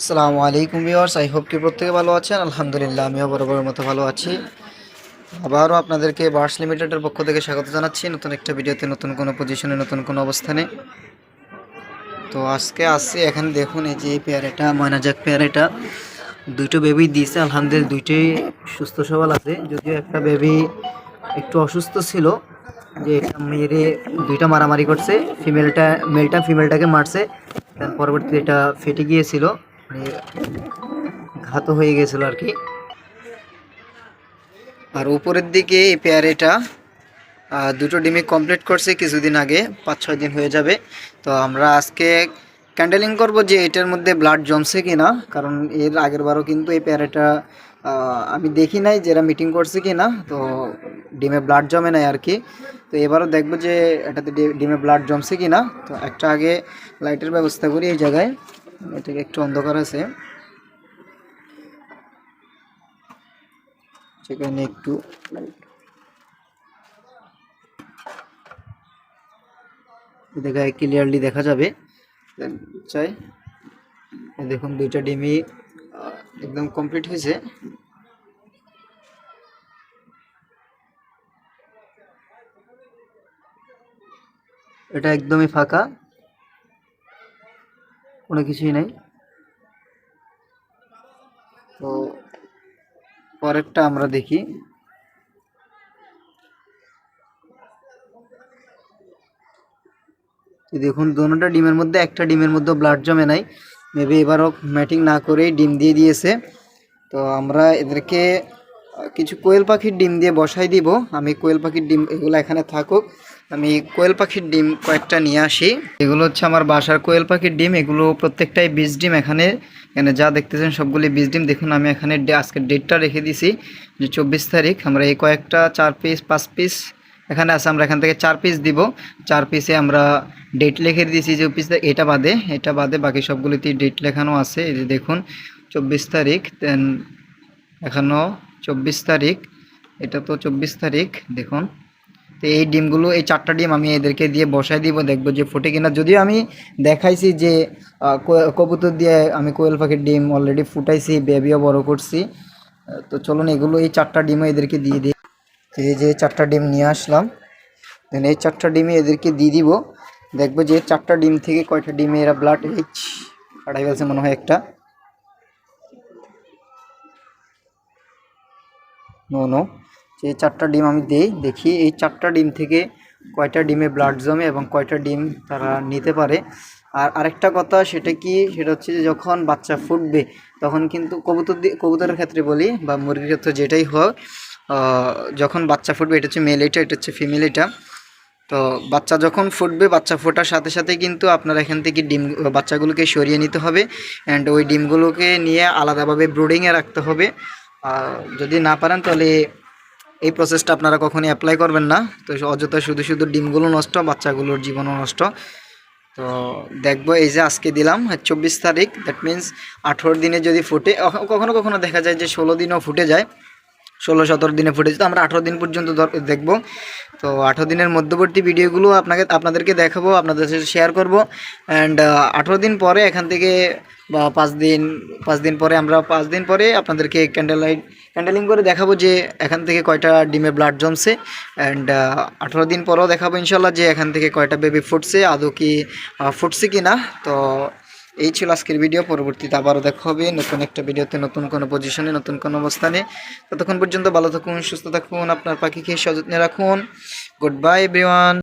আসসালামু আলাইকুম viewers, I hope কি প্রত্যেকে ভালো আছেন। আলহামদুলিল্লাহ আমিও বরাবরের মতো ভালো আছি। আবারও আপনাদেরকে বার্স লিমিটেডের পক্ষ থেকে স্বাগত জানাচ্ছি নতুন একটা ভিডিওতে, নতুন কোনো পজিশনে, নতুন কোনো অবস্থানে। তো আজকে আসছি এখানে দেখুন, এই যে পেয়ারেটা ময়নাজাক পেয়ারেটা দুটো বেবি দিয়েছে। আলহামদুলিল্লাহ দুইটাই সুস্থ সবল আছে, যদিও একটা বেবি একটু অসুস্থ ছিল, যে এটা মেরে দুইটা মারামারি করছে। মেলটা ফিমেলটাকে মারছে, পরবর্তীতে এটা ফেটে গিয়েছিল, মানে ঘাত হয়ে গেছিল আর কি। আর উপরের দিকে এই পেয়ারেটা দুটো ডিমে কমপ্লিট করছে কিছুদিন আগে, 5-6 দিন হয়ে যাবে। তো আমরা আজকে ক্যান্ডেলিং করব যে এটার মধ্যে ব্লাড জমছে কিনা, কারণ এর আগের বারও কিন্তু এই পেয়ারেটা আমি দেখি নাই যারা মিটিং করছে কিনা, তো ডিমে ব্লাড জমে নাই আর কি। তো এবারও দেখবো যে এটাতে ডিমে ব্লাড জমছে কিনা। তো একটা আগে লাইটের ব্যবস্থা করি এই জায়গায়, এটাকে একটু অন্ধকার আছে, সেখানে একটু দেখায় ক্লিয়ারলি দেখা যাবে চাই। দেখুন দুইটা ডিমই একদম কমপ্লিট হয়েছে। এটা একদমই ফাঁকা, কোনো কিছুই নাই। তো পরেরটা আমরা দেখি। দেখুন দুটোটা ডিমের মধ্যে একটা ডিমের মধ্যে ব্লাড জমে নাই, মেবি এবারও ম্যাটিং না করেই ডিম দিয়ে দিয়েছে। তো আমরা এদেরকে কিছু কোয়েল পাখির ডিম দিয়ে বসাই দিব। আমি কোয়েল পাখির ডিম, এগুলো এখানে থাকুক, আমি কোয়েল পাখির ডিম কয়েকটা নিয়ে আসি। এগুলো হচ্ছে আমার বাসার কোয়েল পাখির ডিম, এগুলো প্রত্যেকটাই 20 ডিম। এখানে এখানে যা দেখতেছেন সবগুলি 20 ডিম। দেখুন আমি এখানে আজকের ডেটটা রেখে দিছি যে 24 তারিখ। আমরা এই কয়েকটা 4 পিস 5 পিস এখানে আছে, আমরা এখান থেকে 4 পিস দিব। 4 পিসে আমরা ডেট লিখে দিয়েছি যে পিস, এটা বাদে বাকি সবগুলিতেই ডেট লেখানো আছে। এই যে দেখুন 24 তারিখ, দেন এখানেও 24 তারিখ, এটা তো 24 তারিখ দেখুন। তো এই ডিমগুলো, এই 4টা ডিম আমি এদেরকে দিয়ে বসাই দিব, দেখবো যে ফোটে কিনা। যদিও আমি দেখাইছি যে কবুতর দিয়ে আমি কোয়েল পাখির ডিম অলরেডি ফুটাইছি, বেবিও বড় করছি। তো চলুন এগুলো, এই 4টা ডিমও এদেরকে দিয়ে দিই। তো এই যে 4টা ডিম নিয়ে আসলাম, দেন এই 4টা ডিমে এদেরকে দিয়ে দিব। দেখবো যে 4টা ডিম থেকে কয়টা ডিমে এরা ব্লাড কাটাই ফেলছে মনে হয় একটা। নো, যে 4টা ডিম আমি দেখি এই 4টা ডিম থেকে কয়টা ডিমে ব্লাড জমে এবং কয়টা ডিম তারা নিতে পারে। আর আরেকটা কথা, সেটা হচ্ছে যে যখন বাচ্চা ফুটবে তখন কিন্তু কবুতরের ক্ষেত্রে বলি বা মুরগির ক্ষেত্রে যেটাই হোক, যখন বাচ্চা ফুটবে, এটা হচ্ছে মেল, এটা হচ্ছে ফিমেল। এটা তো বাচ্চা যখন ফুটবে, বাচ্চা ফোটার সাথে সাথে কিন্তু আপনার এখান থেকে বাচ্চাগুলোকে সরিয়ে নিতে হবে, অ্যান্ড ওই ডিমগুলোকে নিয়ে আলাদাভাবে ব্রুডিংয়ে রাখতে হবে। যদি না পারেন তাহলে এই প্রসেসটা আপনারা কখনই অ্যাপ্লাই করবেন না। তো অযথা শুধু শুধু ডিমগুলো নষ্ট, বাচ্চাগুলোর জীবনও নষ্ট। তো দেখবো, এই যে আজকে দিলাম 24 তারিখ, দ্যাট মিন্স 18 দিনে যদি ফুটে, কখনো কখনো দেখা যায় যে 16 দিনও ফুটে যায়, 16-17 দিনে ফুটেছে। তো আমরা 18 দিন পর্যন্ত দেখব। তো 18 দিনের মধ্যবর্তী ভিডিওগুলো আপনাদেরকে দেখাবো, আপনাদের সাথে শেয়ার করব। অ্যান্ড 18 দিন পরে এখান থেকে, বা 5 দিন পরে, আমরা 5 দিন পরে আপনাদেরকে ক্যান্ডেলিং করে দেখাবো যে এখান থেকে কয়টা ডিমে ব্লাড জমছে। অ্যান্ড 18 দিন পরেও দেখাবো ইনশাল্লাহ যে এখান থেকে কয়টা বেবি ফুটছে, আদৌ কি ফুটছে কি না। তো এই ছিল আজকের ভিডিও। পরবর্তীতে আবারও দেখা হবে নতুন একটা ভিডিওতে, নতুন কোনো পজিশনে, নতুন কোনো অবস্থানে। ততক্ষণ পর্যন্ত ভালো থাকুন, সুস্থ থাকুন, আপনার পাখিকে সযত্নে রাখুন। Good bye everyone.